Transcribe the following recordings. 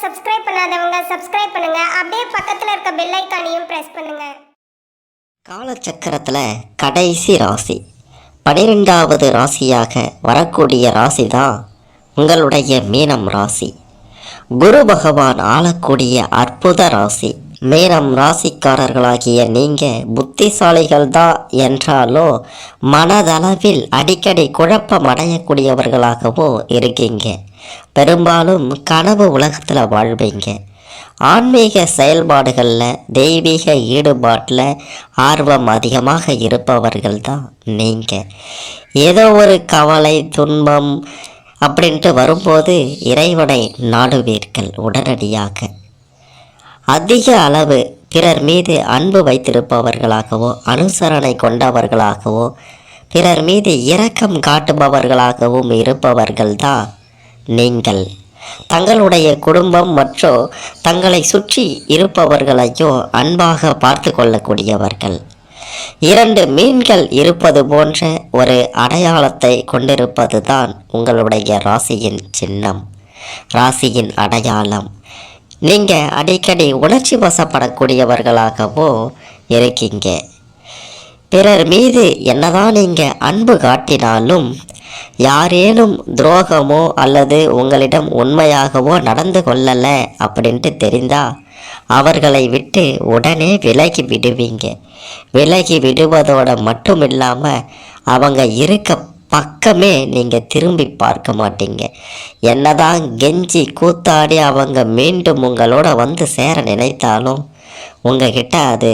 Subscribe பண்ணாதவங்க subscribe பண்ணுங்க. அப்படியே பக்கத்துல இருக்க பெல் ஐகானையும் பிரஸ் பண்ணுங்க. காலச்சக்கரத்தில் கடைசி ராசி 12வது ராசியாக வரக்கூடிய ராசி தான் உங்களுடைய மீனம் ராசி. குரு பகவான் ஆளக்கூடிய அற்புத ராசி. மீனம் ராசிக்காரர்களாகிய நீங்கள் புத்திசாலிகள் தான் என்றாலோ மனதளவில் அடிக்கடி குழப்பம் அடையக்கூடியவர்களாகவும் இருக்கீங்க. பெரும்பாலும் கனவு உலகத்தில் வாழ்வீங்க. ஆன்மீக செயல்பாடுகளில் தெய்வீக ஈடுபாட்டில் ஆர்வம் அதிகமாக இருப்பவர்கள் தான் நீங்கள். ஏதோ ஒரு கவலை துன்பம் அப்படின்ட்டு வரும்போது இறைவனை நாடுவீர்கள் உடனடியாக. அதிக அளவு பிறர் மீது அன்பு வைத்திருப்பவர்களாகவோ அனுசரணை கொண்டவர்களாகவோ பிறர் மீது இரக்கம் காட்டுபவர்களாகவும் இருப்பவர்கள் தான் நீங்கள். தங்களுடைய குடும்பம் மற்றும் தங்களை சுற்றி இருப்பவர்களையும் அன்பாக பார்த்து கொள்ளக்கூடியவர்கள். 2 மீன்கள் இருப்பது போன்ற ஒரு அடையாளத்தை கொண்டிருப்பது தான் உங்களுடைய ராசியின் சின்னம், ராசியின் அடையாளம். நீங்கள் அடிக்கடி உணர்ச்சி வசப்படக்கூடியவர்களாகவும் இருக்கீங்க. பிறர் மீது என்னதான் நீங்கள் அன்பு காட்டினாலும் யாரேனும் துரோகமோ அல்லது உங்களிடம் உண்மையாகவோ நடந்து கொள்ளலை அப்படின்ட்டு தெரிந்தால் அவர்களை விட்டு உடனே விலகி விடுவீங்க. விலகி விடுவதோடு மட்டும் இல்லாமல் அவங்க இருக்க பக்கமே நீங்கள் திரும்பி பார்க்க மாட்டீங்க. என்னதான் கெஞ்சி கூத்தாடி அவங்க மீண்டும் உங்களோட வந்து சேர நினைத்தாலும் உங்ககிட்ட அது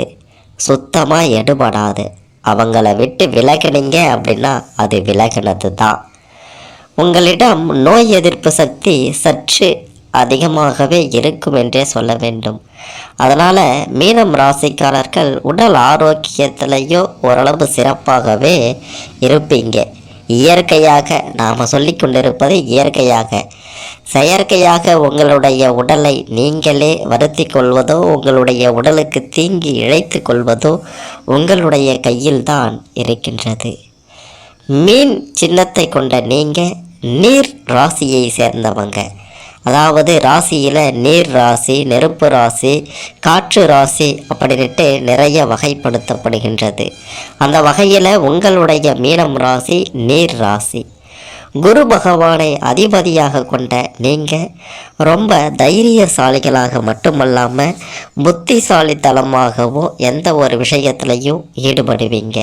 சுத்தமாக எடுபடாது. அவங்கள விட்டு விலகினீங்க அப்படின்னா அது விலகினது தான். உங்களிடம் நோய் எதிர்ப்பு சக்தி சற்று அதிகமாகவே இருக்கும் என்றே சொல்ல வேண்டும். அதனால் மீனம் ராசிக்காரர்கள் உடல் ஆரோக்கியத்திலேயோ ஓரளவு சிறப்பாகவே இருப்பீங்க. இயற்கையாக நாம் சொல்லி கொண்டிருப்பது இயற்கையாக. செயற்கையாக உங்களுடைய உடலை நீங்களே வருத்தி கொள்வதோ உங்களுடைய உடலுக்கு தீங்கி இழைத்து கொள்வதோ உங்களுடைய கையில்தான் இருக்கின்றது. மீன் சின்னத்தை கொண்ட நீங்கள் நீர் ராசியை சேர்ந்தவங்க. அதாவது ராசியில் நீர் ராசி, நெருப்பு ராசி, காற்று ராசி அப்படின்ட்டு நிறைய வகைப்படுத்தப்படுகின்றது. அந்த வகையில் உங்களுடைய மீனம் ராசி நீர் ராசி. குரு பகவானை அதிபதியாக கொண்ட நீங்கள் ரொம்ப தைரியசாலிகளாக மட்டுமல்லாமல் புத்திசாலித்தனமாகவும் எந்த ஒரு விஷயத்திலையும் ஈடுபடுவீங்க.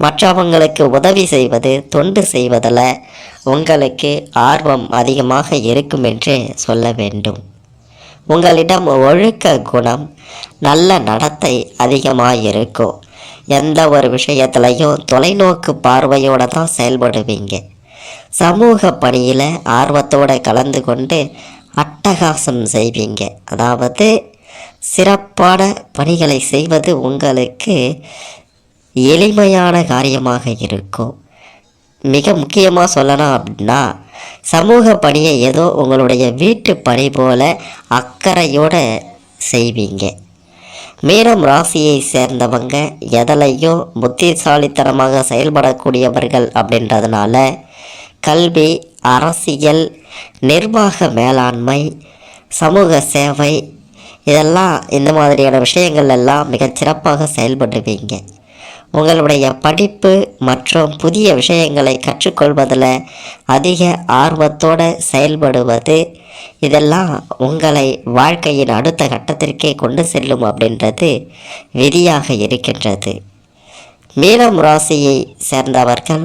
மற்றவங்களுக்கு உதவி செய்வது தொண்டு செய்வதில் உங்களுக்கு ஆர்வம் அதிகமாக இருக்கும் என்று சொல்ல வேண்டும். உங்களிடம் ஒழுக்க குணம் நல்ல நடத்தை அதிகமாக இருக்கும். எந்த ஒரு விஷயத்திலையும் தொலைநோக்கு பார்வையோடு தான் செயல்படுவீங்க. சமூக பணியில் ஆர்வத்தோடு கலந்து கொண்டு அட்டகாசம் செய்வீங்க. அதாவது சிறப்பான பணிகளை செய்வது உங்களுக்கு எளிமையான காரியமாக இருக்கும். மிக முக்கியமாக சொல்லணும் அப்படின்னா சமூக பணியை ஏதோ உங்களுடைய வீட்டு பணி போல அக்கறையோடு செய்வீங்க. மீனம் ராசியை சேர்ந்தவங்க எதிலையும் புத்திசாலித்தனமாக செயல்படக்கூடியவர்கள் அப்படின்றதுனால கல்வி, அரசியல், நிர்வாக மேலாண்மை, சமூக சேவை இதெல்லாம் இந்த மாதிரியான விஷயங்கள் எல்லாம் மிகச்சிறப்பாக செயல்படுவீங்க. உங்களுடைய படிப்பு மற்றும் புதிய விஷயங்களை கற்றுக்கொள்வதில் அதிக ஆர்வத்தோடு செயல்படுவது இதெல்லாம் உங்களை வாழ்க்கையின் அடுத்த கட்டத்திற்கே கொண்டு செல்லும் அப்படின்றது விதியாக இருக்கின்றது. மீனம் ராசியை சேர்ந்தவர்கள்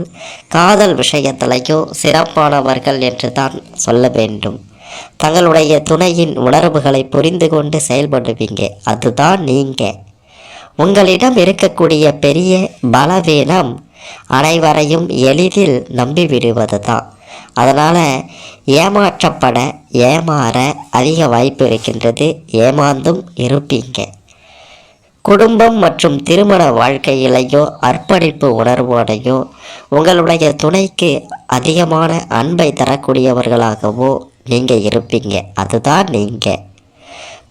காதல் விஷயத்திலையும் சிறப்பானவர்கள் என்று தான் சொல்ல வேண்டும். தங்களுடைய துணையின் உணர்வுகளை புரிந்து கொண்டு செயல்படுவீங்க. அதுதான் நீங்கள். உங்களிடம் இருக்கக்கூடிய பெரிய பலவீனம் அனைவரையும் எளிதில் நம்பிவிடுவது தான். அதனால் ஏமாற அதிக வாய்ப்பு இருக்கின்றது. ஏமாந்தும் இருப்பீங்க. குடும்பம் மற்றும் திருமண வாழ்க்கையிலையோ அர்ப்பணிப்பு உணர்வோடையோ உங்களுடைய துணைக்கு அதிகமான அன்பை தரக்கூடியவர்களாகவோ நீங்கள் இருப்பீங்க. அதுதான் நீங்கள்.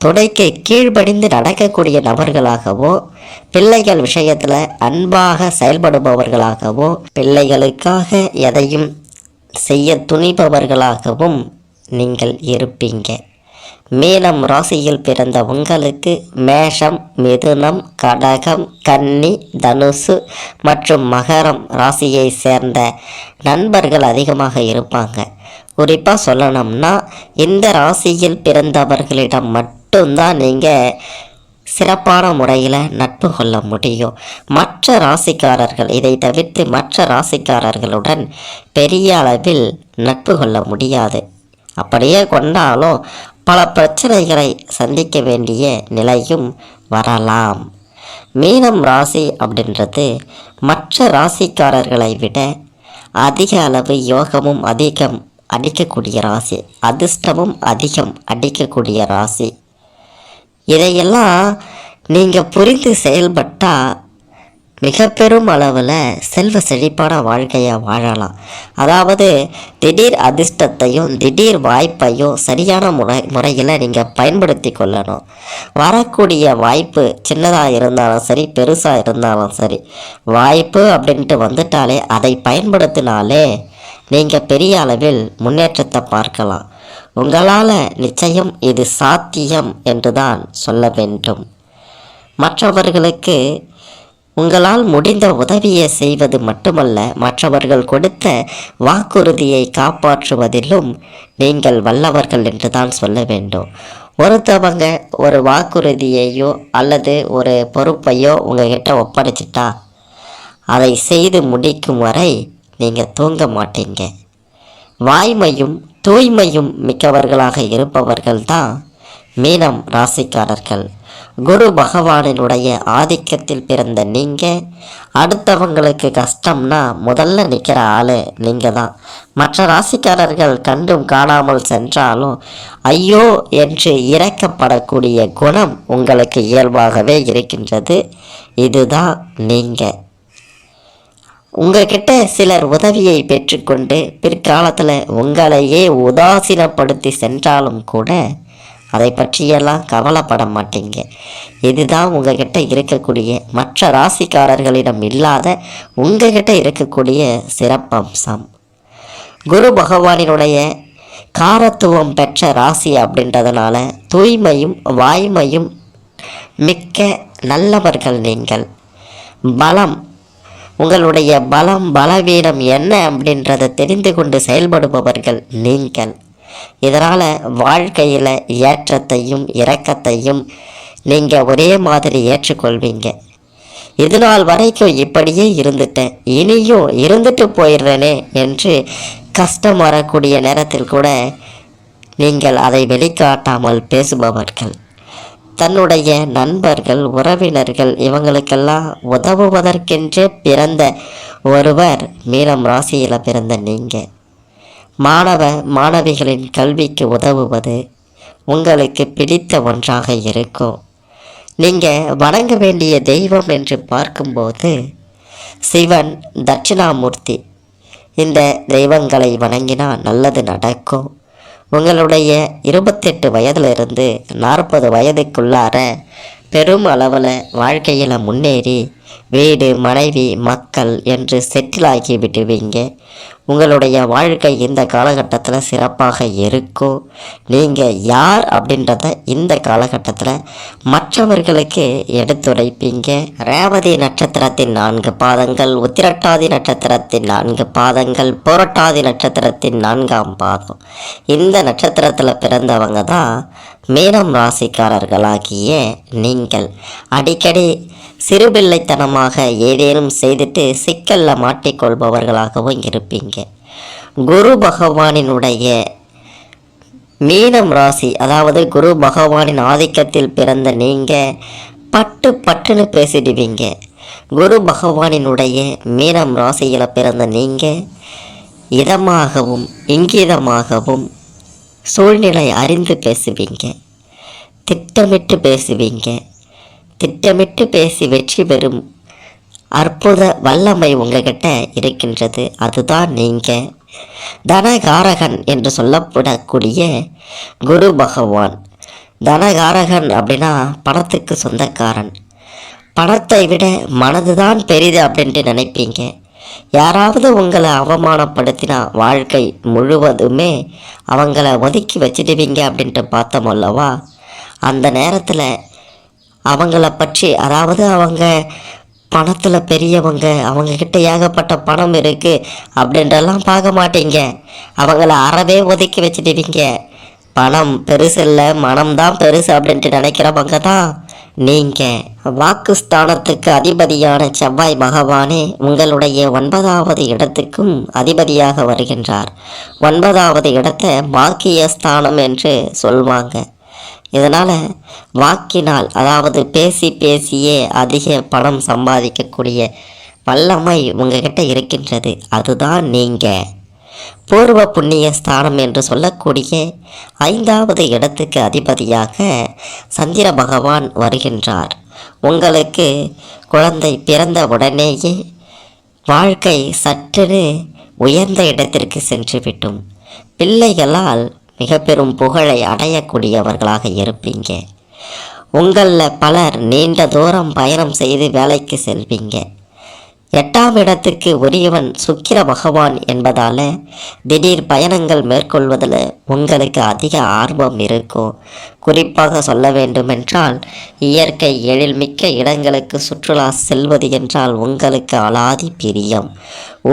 துணைக்கு கீழ்ப்படிந்து நடக்கக்கூடிய நபர்களாகவோ பிள்ளைகள் விஷயத்தில் அன்பாக செயல்படுபவர்களாகவோ பிள்ளைகளுக்காக எதையும் செய்ய துணிபவர்களாகவும் நீங்கள் இருப்பீங்க. மீனம் ராசியில் பிறந்த உங்களுக்கு மேஷம், மிதுனம், கடகம், கன்னி, தனுசு மற்றும் மகரம் ராசியை சேர்ந்த நண்பர்கள் அதிகமாக இருப்பாங்க. குறிப்பாக சொல்லணும்னா இந்த ராசியில் பிறந்தவர்களிடம் மட்டும்தான் நீங்கள் சிறப்பான முறையில் நட்பு கொள்ள முடியும். மற்ற ராசிக்காரர்கள் இதை தவிர்த்து மற்ற ராசிக்காரர்களுடன் பெரிய அளவில் நட்பு கொள்ள முடியாது. அப்படியே கொண்டாலும் பல பிரச்சனைகளை சந்திக்க வேண்டிய நிலையும் வரலாம். மீனம் ராசி அப்படின்றது மற்ற ராசிக்காரர்களை விட அதிக அளவு யோகமும் அதிகம் அடிக்கக்கூடிய ராசி, அதிர்ஷ்டமும் அதிகம் அடிக்கக்கூடிய ராசி. இதையெல்லாம் நீங்கள் புரிந்து செயல்பட்டால் மிக பெரும் அளவில் செல்வ செழிப்பான வாழ்க்கையை வாழலாம். அதாவது திடீர் அதிர்ஷ்டத்தையும் திடீர் வாய்ப்பையும் சரியான முறையில் நீங்கள் பயன்படுத்தி கொள்ளணும். வரக்கூடிய வாய்ப்பு சின்னதாக இருந்தாலும் சரி, பெருசாக இருந்தாலும் சரி, வாய்ப்பு அப்படின்ட்டு வந்துட்டாலே அதை பயன்படுத்தினாலே நீங்கள் பெரிய அளவில் முன்னேற்றத்தை பார்க்கலாம். உங்களால் நிச்சயம் இது சாத்தியம் என்று தான் சொல்ல வேண்டும். மற்றவர்களுக்கு உங்களால் முடிந்த உதவியை செய்வது மட்டுமல்ல, மற்றவர்கள் கொடுத்த வாக்குறுதியை காப்பாற்றுவதிலும் நீங்கள் வல்லவர்கள் என்று தான் சொல்ல வேண்டும். ஒருத்தவங்க ஒரு வாக்குறுதியையோ அல்லது ஒரு பொறுப்பையோ உங்ககிட்ட ஒப்படைச்சிட்டா அதை செய்து முடிக்கும் வரை நீங்கள் தூங்க மாட்டீங்க. வாய்மையும் தூய்மையும் மிக்கவர்களாக இருப்பவர்கள் தான் மீனம் ராசிக்காரர்கள். குரு பகவானினுடைய ஆதிக்கத்தில் பிறந்த நீங்கள் அடுத்தவங்களுக்கு கஷ்டம்னா முதல்ல நிற்கிற ஆள் நீங்கள் தான். மற்ற ராசிக்காரர்கள் கண்டும் காணாமல் சென்றாலும் ஐயோ என்று இறக்கப்படக்கூடிய குணம் உங்களுக்கு இயல்பாகவே இருக்கின்றது. இதுதான் நீங்கள். உங்ககிட்ட சிலர் உதவியை பெற்றுக்கொண்டு பிற்காலத்தில் உங்களையே உதாசீனப்படுத்தி சென்றாலும் கூட அதை பற்றியெல்லாம் கவலைப்பட மாட்டீங்க. இதுதான் உங்ககிட்ட இருக்கக்கூடிய மற்ற ராசிக்காரர்களிடம் இல்லாத உங்ககிட்ட இருக்கக்கூடிய சிறப்பம்சம். குரு பகவானினுடைய காரத்துவம் பெற்ற ராசி அப்படின்றதுனால தூய்மையும் வாய்மையும் மிக்க நல்லவர்கள் நீங்கள். பலம், உங்களுடைய பலம் பலவீனம் என்ன அப்படின்றத தெரிந்து கொண்டு செயல்படுபவர்கள் நீங்கள். இதனால் வாழ்க்கையில் ஏற்றத்தையும் இரக்கத்தையும் நீங்கள் ஒரே மாதிரி ஏற்றுக்கொள்வீங்க. இது நாள் வரைக்கும் இப்படியே இருந்துட்டேன், இனியும் இருந்துட்டு போயிடுறேனே என்று கஷ்டம் வரக்கூடிய நேரத்தில் கூட நீங்கள் அதை வெளிக்காட்டாமல் பேசுபவர்கள். தன்னுடைய நண்பர்கள், உறவினர்கள் இவங்களுக்கெல்லாம் உதவுவதற்கென்றே பிறந்த ஒருவர் மீனம் ராசியில் பிறந்த நீங்கள். மாணவ மாணவிகளின் கல்விக்கு உதவுவது உங்களுக்கு பிடித்த ஒன்றாக இருக்கும். நீங்கள் வணங்க வேண்டிய தெய்வம் என்று பார்க்கும்போது சிவன், தட்சிணாமூர்த்தி, இந்த தெய்வங்களை வணங்கினால் நல்லது நடக்கும். உங்களுடைய 28 வயதிலிருந்து 40 வயதுக்குள்ளார பெரும் அளவில் வாழ்க்கையில் முன்னேறி வீடு, மனைவி, மக்கள் என்று செட்டில் ஆகி விடுவீங்க. உங்களுடைய வாழ்க்கை இந்த காலகட்டத்தில் சிறப்பாக இருக்கும். நீங்கள் யார் அப்படின்றத இந்த காலகட்டத்தில் மற்றவர்களுக்கு எடுத்துரைப்பீங்க. ரேவதி நட்சத்திரத்தின் 4 பாதங்கள், உத்திரட்டாதி நட்சத்திரத்தின் 4 பாதங்கள், புரட்டாதி நட்சத்திரத்தின் 4ஆம் பாதம், இந்த நட்சத்திரத்தில் பிறந்தவங்க தான் மீனம் ராசிக்காரர்களாகிய நீங்கள். அடிக்கடி சிறுபிள்ளைத்தனமாக ஏதேனும் செய்துட்டு சிக்கலில் மாட்டிக்கொள்பவர்களாகவும் இருப்பீங்க. குரு பகவானினுடைய மீனம் ராசி, அதாவது குரு பகவானின் ஆதிக்கத்தில் பிறந்த நீங்கள் பட்டுன்னு பேசிடுவீங்க. குரு பகவானினுடைய மீனம் ராசியில் பிறந்த நீங்கள் இதமாகவும் இங்கிதமாகவும் சூழ்நிலை அறிந்து பேசுவீங்க. திட்டமிட்டு பேசுவீங்க. திட்டமிட்டு பேசி வெற்றி பெறும் அற்புத வல்லமை உங்ககிட்ட இருக்கின்றது. அதுதான் நீங்கள். தனகாரகன் என்று சொல்லப்படக்கூடிய குரு பகவான். தனகாரகன் அப்படின்னா பணத்துக்கு சொந்தக்காரன். பணத்தை விட மனது தான் பெரிது அப்படின்ட்டு நினைப்பீங்க. யாராவது உங்களை அவமானப்படுத்தினா வாழ்க்கை முழுவதுமே அவங்கள ஒதுக்கி வச்சிடுவீங்க அப்படின்ட்டு பார்த்தோம் அல்லவா? அந்த நேரத்தில் அவங்கள பற்றி, அதாவது அவங்க பணத்தில் பெரியவங்க, அவங்கக்கிட்ட ஏகப்பட்ட பணம் இருக்குது அப்படின்றலாம் பார்க்க மாட்டீங்க. அவங்கள அறவே ஒதுக்கி வச்சிடுவீங்க. பணம் பெருசு இல்லை, மனம்தான் பெருசு அப்படின்ட்டு நினைக்கிறவங்க தான் நீங்கள். வாக்குஸ்தானத்துக்கு அதிபதியான செவ்வாய் பகவானே உங்களுடைய 9வது இடத்துக்கும் அதிபதியாக வருகின்றார். 9வது இடத்தை பாக்கியஸ்தானம் என்று சொல்வாங்க. இதனால் வாக்கினால், அதாவது பேசியே அதிக பணம் சம்பாதிக்கக்கூடிய வல்லமை உங்ககிட்ட இருக்கின்றது. அதுதான் நீங்கள். பூர்வ புண்ணிய ஸ்தானம் என்று சொல்லக்கூடிய 5வது இடத்துக்கு அதிபதியாக சந்திர பகவான் வருகின்றார். உங்களுக்கு குழந்தை பிறந்த உடனேயே வாழ்க்கை சற்று உயர்ந்த இடத்திற்கு சென்றுவிட்டும். பிள்ளைகளால் மிக பெரும் புகழை அடையக்கூடியவர்களாக இருப்பீங்க. உங்களில் பலர் நீண்ட தூரம் பயணம் செய்து வேலைக்கு செல்வீங்க. 8ஆம் இடத்துக்கு உரியவன் சுக்கிர பகவான் என்பதால் திடீர் பயணங்கள் மேற்கொள்வதில் உங்களுக்கு அதிக ஆர்வம் இருக்கும். குறிப்பாக சொல்ல வேண்டுமென்றால் இயற்கை எழில்மிக்க இடங்களுக்கு சுற்றுலா செல்வது என்றால் உங்களுக்கு அலாதி பிரியம்.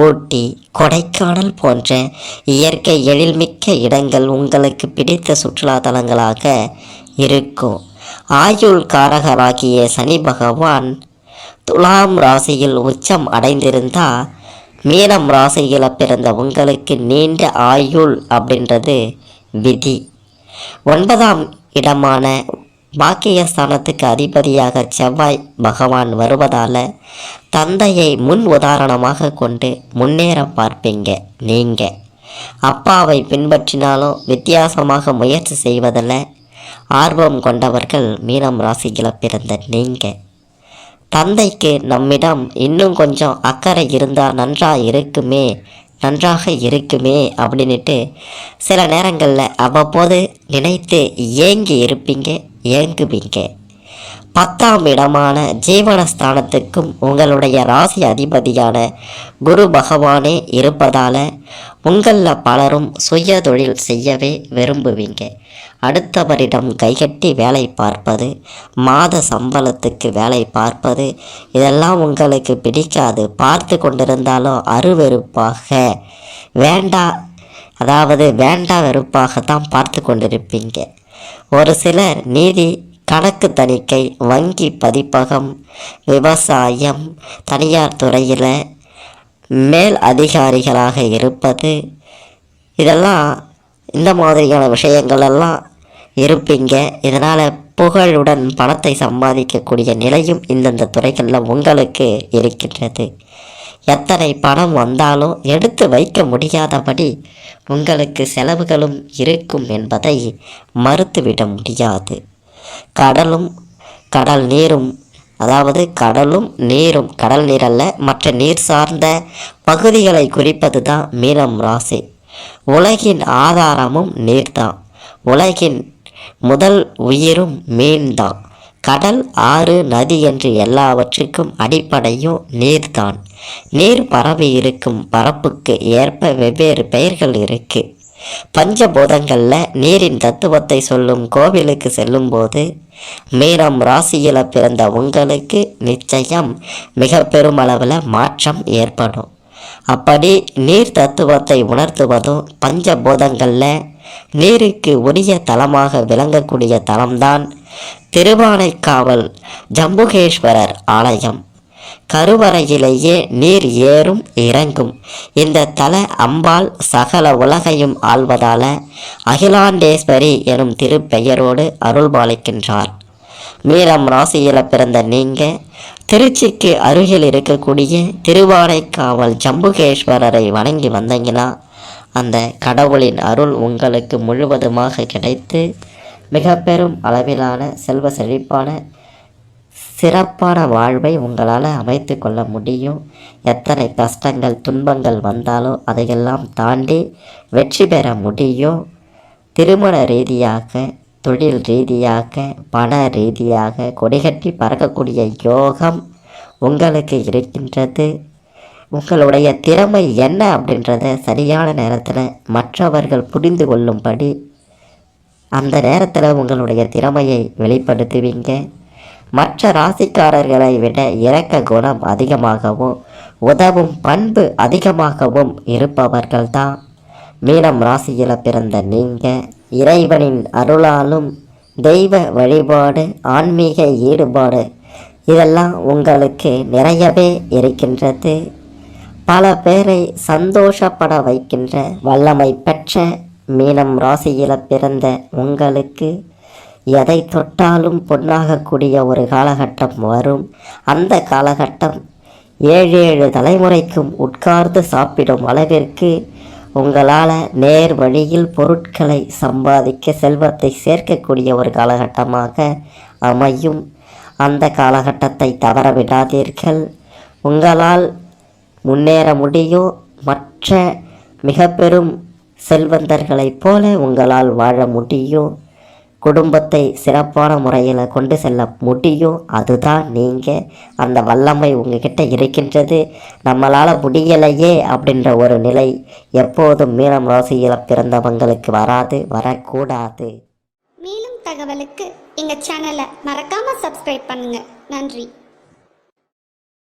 ஊட்டி, கொடைக்கானல் போன்ற இயற்கை எழில்மிக்க இடங்கள் உங்களுக்கு பிடித்த சுற்றுலா தலங்களாக இருக்கும். ஆயுள் காரகராகிய சனி பகவான் துலாம் ராசியில் உச்சம் அடைந்திருந்தால் மீனம் ராசியில் பிறந்த உங்களுக்கு நீண்ட ஆயுள் அப்படின்றது விதி. 9ஆம் இடமான பாக்கியஸ்தானத்துக்கு அதிபதியாக செவ்வாய் பகவான் வருவதால் தந்தையை முன் உதாரணமாக கொண்டு முன்னேற பார்ப்பீங்க. நீங்கள் அப்பாவை பின்பற்றினாலும் வித்தியாசமாக முயற்சி செய்வதில் ஆர்வம் கொண்டவர்கள் மீனம் ராசியில் பிறந்த நீங்கள். தந்தைக்கு நம்மிடம் இன்னும் கொஞ்சம் அக்கறை இருந்தால் நன்றாக இருக்குமே அப்படின்ட்டு சில நேரங்களில் அவ்வப்போது நினைத்து ஏங்குவீங்க. 10ஆம் இடமான ஜீவனஸ்தானத்துக்கும் உங்களுடைய ராசி அதிபதியான குரு பகவானே இருப்பதால் உங்களில் பலரும் சுய தொழில் செய்யவே விரும்புவீங்க. அடுத்தவரிடம் கைகட்டி வேலை பார்ப்பது, மாத சம்பளத்துக்கு வேலை பார்ப்பது, இதெல்லாம் உங்களுக்கு பிடிக்காது. பார்த்து கொண்டிருந்தாலும் அருவெறுப்பாக வேண்டா வெறுப்பாகத்தான் பார்த்து கொண்டிருப்பீங்க. ஒரு சிலர் நீதி, கணக்கு தணிக்கை, வங்கி பதிப்பகம், விவசாயம், தனியார் துறையில் மேல் அதிகாரிகளாக இருப்பது, இதெல்லாம் இந்த மாதிரியான விஷயங்களெல்லாம் இருப்பீங்க. இதனால் புகழுடன் பணத்தை சம்பாதிக்கக்கூடிய நிலையும் இந்தந்த துறைகளில் உங்களுக்கு இருக்கின்றது. எத்தனை பணம் வந்தாலும் எடுத்து வைக்க முடியாதபடி உங்களுக்கு செலவுகளும் இருக்கும் என்பதை மறுத்துவிட முடியாது. கடலும் நீரும், கடல் நீரல்ல, மற்ற நீர் சார்ந்த பகுதிகளை குறிப்பது தான் மீனம் ராசி. உலகின் ஆதாரமும் நீர்தான். உலகின் முதல் உயிரும் மீன்தான். கடல், ஆறு, நதி என்று எல்லாவற்றுக்கும் அடிப்படையும் நீர்தான். நீர் பரவி இருக்கும் பரப்புக்கு ஏற்ப வெவ்வேறு பெயர்கள் இருக்கு. பஞ்சபூதங்களில் நீரின் தத்துவத்தை சொல்லும் கோவிலுக்கு செல்லும்போது மீனம் ராசியில் பிறந்த உங்களுக்கு நிச்சயம் மிக பெருமளவில் மாற்றம் ஏற்படும். அப்படி நீர் தத்துவத்தை உணர்த்துவதும் பஞ்சபூதங்களில் நீருக்கு உரிய தலமாக விளங்கக்கூடிய தலம்தான் திருவானைக்காவல் ஜம்புகேஸ்வரர் ஆலயம். கருவறையிலேயே நீர் ஏறும் இறங்கும். இந்த தல அம்பாள் சகல உலகையும் ஆள்வதால அகிலாண்டேஸ்வரி எனும் திருப்பெயரோடு அருள்பாலிக்கின்றார். மீனம் ராசியில் பிறந்த நீங்கள் திருச்சிக்கு அருகில் இருக்கக்கூடிய திருவானைக்காவல் ஜம்புகேஸ்வரரை வணங்கி வந்தீங்கன்னா அந்த கடவுளின் அருள் உங்களுக்கு முழுவதுமாக கிடைத்து மிக பெரும் அளவிலான செல்வ செழிப்பான சிறப்பான வாழ்வை உங்களால் அமைத்து கொள்ள முடியும். எத்தனை கஷ்டங்கள் துன்பங்கள் வந்தாலும் அதையெல்லாம் தாண்டி வெற்றி பெற முடியும். திருமண ரீதியாக, தொழில் ரீதியாக, பண ரீதியாக கொடிகட்டி பறக்கக்கூடிய யோகம் உங்களுக்கு இருக்கின்றது. உங்களுடைய திறமை என்ன அப்படின்றத சரியான நேரத்தில் மற்றவர்கள் புரிந்து கொள்ளும்படி அந்த நேரத்தில் உங்களுடைய திறமையை வெளிப்படுத்துவீங்க. மற்ற ராசிக்காரர்களை விட இரக்க குணம் அதிகமாகவும் உதவும் பண்பு அதிகமாகவும் இருப்பவர்கள்தான் மீனம் ராசியில் பிறந்த நீங்கள். இறைவனின் அருளாலும் தெய்வ வழிபாடு, ஆன்மீக ஈடுபாடு இதெல்லாம் உங்களுக்கு நிறையவே இருக்கின்றது. பல பேரை சந்தோஷப்பட வைக்கின்ற வல்லமை பெற்ற மீனம் ராசியில் பிறந்த உங்களுக்கு எதை தொட்டாலும் பொன்னாகக்கூடிய ஒரு காலகட்டம் வரும். அந்த காலகட்டம் 7 தலைமுறைக்கும் உட்கார்ந்து சாப்பிடும் அளவிற்கு உங்களால் நேர் வழியில் பொருட்களை சம்பாதிக்க செல்வத்தை சேர்க்கக்கூடிய ஒரு காலகட்டமாக அமையும். அந்த காலகட்டத்தை தவறவிடாதீர்கள். உங்களால் முன்னேற முடியும். மற்ற மிக பெரும் செல்வந்தர்களைப் போல உங்களால் வாழ முடியும். குடும்பத்தை சிறப்பான முறையில் கொண்டு செல்ல முடியும். அதுதான் நீங்கள். அந்த வல்லமை உங்ககிட்ட இருக்கின்றது. நம்மளால் முடியலையே அப்படின்ற ஒரு நிலை எப்போதும் மீனம் ராசியில் பிறந்தவங்களுக்கு வராது, வரக்கூடாது. மேலும் தகவலுக்கு எங்கள் சேனலை மறக்காமல் சப்ஸ்கிரைப் பண்ணுங்கள். நன்றி.